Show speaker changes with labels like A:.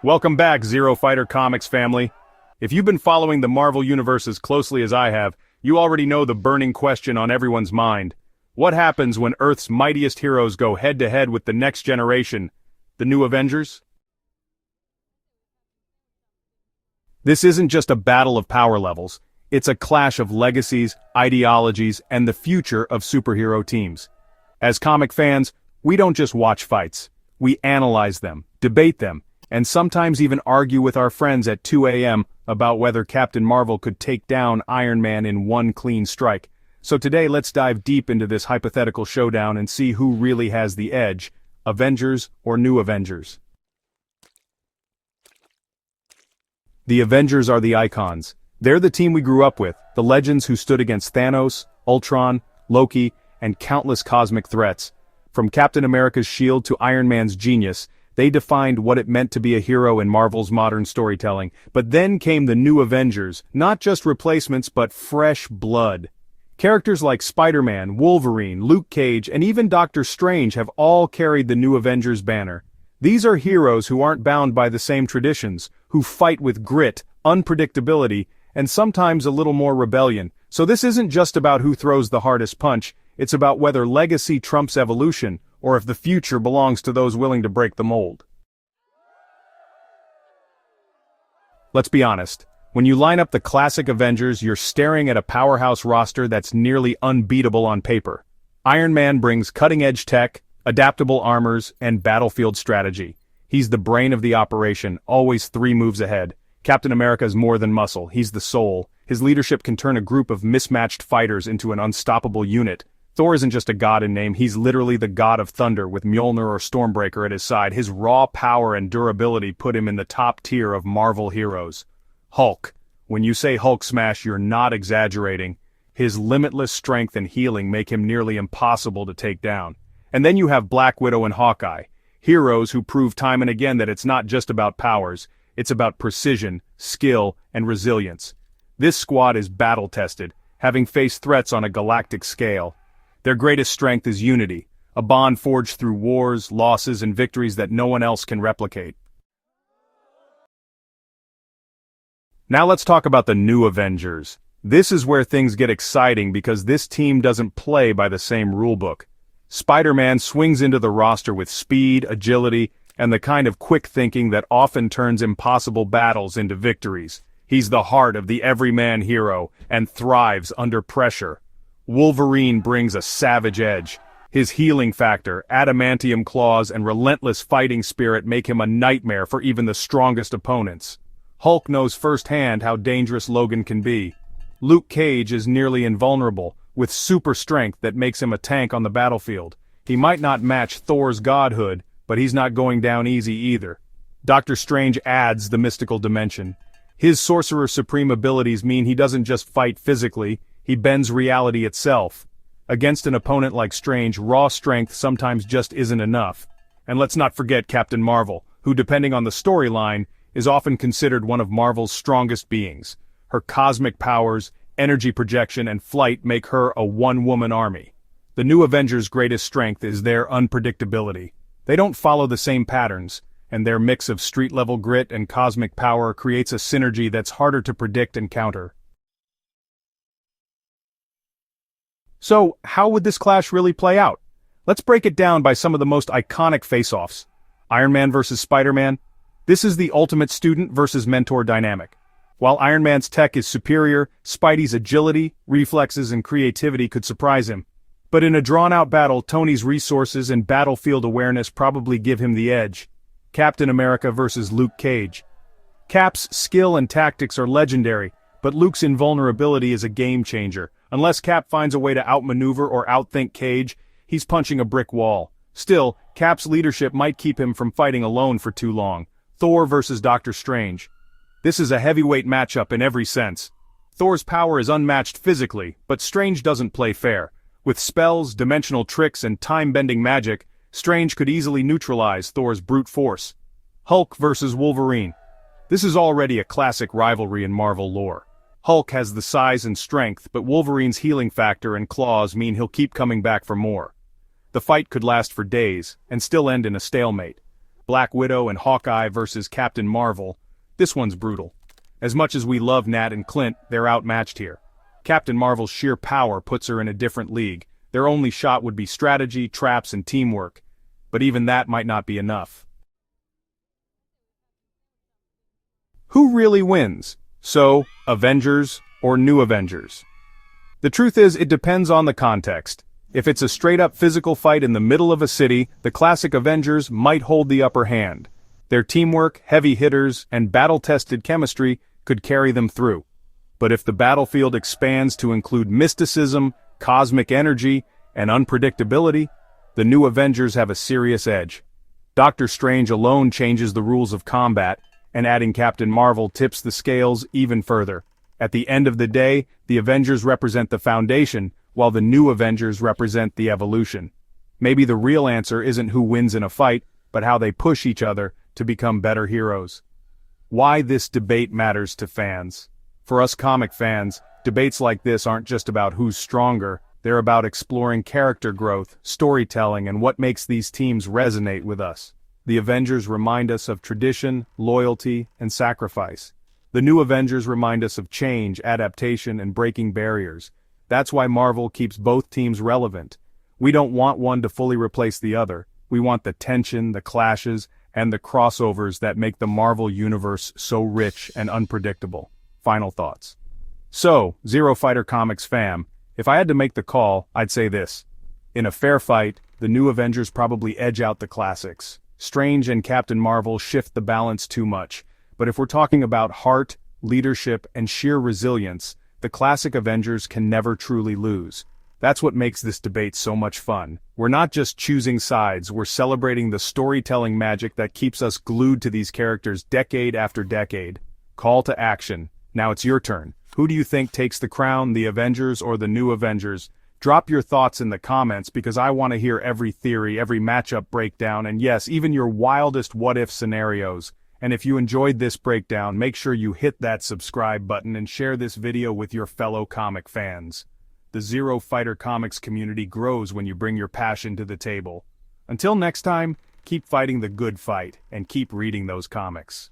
A: Welcome back, Zero Fighter Comics family. If you've been following the Marvel Universe as closely as I have, you already know the burning question on everyone's mind. What happens when Earth's mightiest heroes go head-to-head with the next generation, the new Avengers? This isn't just a battle of power levels, it's a clash of legacies, ideologies, and the future of superhero teams. As comic fans, we don't just watch fights, we analyze them, debate them, and sometimes even argue with our friends at 2 a.m. about whether Captain Marvel could take down Iron Man in one clean strike. So today let's dive deep into this hypothetical showdown and see who really has the edge, Avengers or New Avengers. The Avengers are the icons. They're the team we grew up with, the legends who stood against Thanos, Ultron, Loki, and countless cosmic threats. From Captain America's shield to Iron Man's genius, they defined what it meant to be a hero in Marvel's modern storytelling. But then came the New Avengers, not just replacements but fresh blood. Characters like Spider-Man, Wolverine, Luke Cage, and even Doctor Strange have all carried the New Avengers banner. These are heroes who aren't bound by the same traditions, who fight with grit, unpredictability, and sometimes a little more rebellion. So this isn't just about who throws the hardest punch, it's about whether legacy trumps evolution, or if the future belongs to those willing to break the mold. Let's be honest, when you line up the classic Avengers, you're staring at a powerhouse roster that's nearly unbeatable on paper. Iron Man brings cutting-edge tech, adaptable armors, and battlefield strategy. He's the brain of the operation, always 3 moves ahead. Captain America's more than muscle, he's the soul. His leadership can turn a group of mismatched fighters into an unstoppable unit. Thor isn't just a god in name, he's literally the god of thunder with Mjolnir or Stormbreaker at his side. His raw power and durability put him in the top tier of Marvel heroes. Hulk. When you say Hulk smash, you're not exaggerating. His limitless strength and healing make him nearly impossible to take down. And then you have Black Widow and Hawkeye. Heroes who prove time and again that it's not just about powers, it's about precision, skill, and resilience. This squad is battle-tested, having faced threats on a galactic scale. Their greatest strength is unity, a bond forged through wars, losses, and victories that no one else can replicate. Now let's talk about the New Avengers. This is where things get exciting because this team doesn't play by the same rulebook. Spider-Man swings into the roster with speed, agility, and the kind of quick thinking that often turns impossible battles into victories. He's the heart of the everyman hero and thrives under pressure. Wolverine brings a savage edge. His healing factor, adamantium claws, and relentless fighting spirit make him a nightmare for even the strongest opponents. Hulk knows firsthand how dangerous Logan can be. Luke Cage is nearly invulnerable, with super strength that makes him a tank on the battlefield. He might not match Thor's godhood, but he's not going down easy either. Doctor Strange adds the mystical dimension. His Sorcerer Supreme abilities mean he doesn't just fight physically, he bends reality itself. Against an opponent like Strange, raw strength sometimes just isn't enough. And let's not forget Captain Marvel, who depending on the storyline, is often considered one of Marvel's strongest beings. Her cosmic powers, energy projection, and flight make her a one-woman army. The New Avengers' greatest strength is their unpredictability. They don't follow the same patterns, and their mix of street-level grit and cosmic power creates a synergy that's harder to predict and counter. So, how would this clash really play out? Let's break it down by some of the most iconic face-offs. Iron Man versus Spider-Man. This is the ultimate student versus mentor dynamic. While Iron Man's tech is superior, Spidey's agility, reflexes, and creativity could surprise him. But in a drawn-out battle, Tony's resources and battlefield awareness probably give him the edge. Captain America versus Luke Cage. Cap's skill and tactics are legendary, but Luke's invulnerability is a game-changer. Unless Cap finds a way to outmaneuver or outthink Cage, he's punching a brick wall. Still, Cap's leadership might keep him from fighting alone for too long. Thor versus Doctor Strange. This is a heavyweight matchup in every sense. Thor's power is unmatched physically, but Strange doesn't play fair. With spells, dimensional tricks, and time-bending magic, Strange could easily neutralize Thor's brute force. Hulk versus Wolverine. This is already a classic rivalry in Marvel lore. Hulk has the size and strength, but Wolverine's healing factor and claws mean he'll keep coming back for more. The fight could last for days, and still end in a stalemate. Black Widow and Hawkeye versus Captain Marvel. This one's brutal. As much as we love Nat and Clint, they're outmatched here. Captain Marvel's sheer power puts her in a different league. Their only shot would be strategy, traps, and teamwork. But even that might not be enough. Who really wins? So, Avengers or New Avengers? The truth is, it depends on the context. If it's a straight-up physical fight in the middle of a city, the classic Avengers might hold the upper hand. Their teamwork, heavy hitters, and battle-tested chemistry could carry them through. But if the battlefield expands to include mysticism, cosmic energy, and unpredictability, the New Avengers have a serious edge. Doctor Strange alone changes the rules of combat, and adding Captain Marvel tips the scales even further. At the end of the day, the Avengers represent the foundation, while the New Avengers represent the evolution. Maybe the real answer isn't who wins in a fight, but how they push each other to become better heroes. Why this debate matters to fans. For us comic fans, debates like this aren't just about who's stronger, they're about exploring character growth, storytelling, and what makes these teams resonate with us. The Avengers remind us of tradition, loyalty, and sacrifice. The New Avengers remind us of change, adaptation, and breaking barriers. That's why Marvel keeps both teams relevant. We don't want one to fully replace the other. We want the tension, the clashes, and the crossovers that make the Marvel Universe so rich and unpredictable. Final thoughts. So, Zero Fighter Comics fam, if I had to make the call, I'd say this. In a fair fight, the New Avengers probably edge out the classics. Strange and Captain Marvel shift the balance too much. But if we're talking about heart, leadership, and sheer resilience, the classic Avengers can never truly lose. That's what makes this debate so much fun. We're not just choosing sides, we're celebrating the storytelling magic that keeps us glued to these characters decade after decade. Call to action. Now it's your turn. Who do you think takes the crown, the Avengers or the New Avengers? Drop your thoughts in the comments because I want to hear every theory, every matchup breakdown, and yes, even your wildest what-if scenarios. And if you enjoyed this breakdown, make sure you hit that subscribe button and share this video with your fellow comic fans. The Zero Fighter Comics community grows when you bring your passion to the table. Until next time, keep fighting the good fight and keep reading those comics.